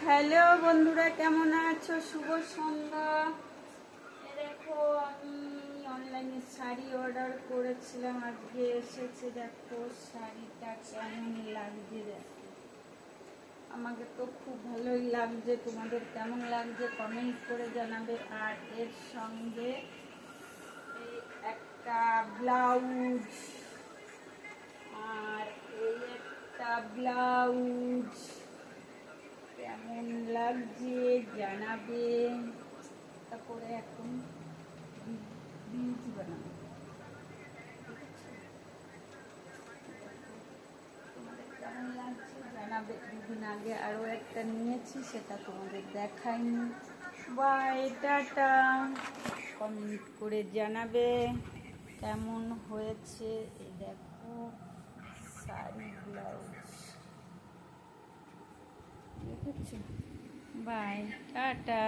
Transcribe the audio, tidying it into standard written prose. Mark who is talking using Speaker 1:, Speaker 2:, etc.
Speaker 1: Hello বন্ধুরা, কেমন আছো? শুভ সন্ধ্যা। দেখো, আমি অনলাইনে শাড়ি অর্ডার করেছিলাম, আজকে এসেছে। দেখো শাড়িটা কেমন লাগছে। দেখো, আমাকে তো খুব ভালোই লাগছে। তোমাদের কেমন লাগছে কমেন্ট করে জানাবে। আর এর সঙ্গে এই একটা ব্লাউজ, আর এই একটা ব্লাউজ কেমন লাগছে জানাবে। তারপরে এখন রিলস বানাবো, তোমাদের কেমন লাগছে জানাবে। দুদিন আগে আরও একটা নিয়েছি, সেটা তোমাদের দেখাইনি। By, tata. কমেন্ট করে জানাবে কেমন হয়েছে। এই দেখো শাড়ি ব্লাউজ, দেখেছো? Bye, tata.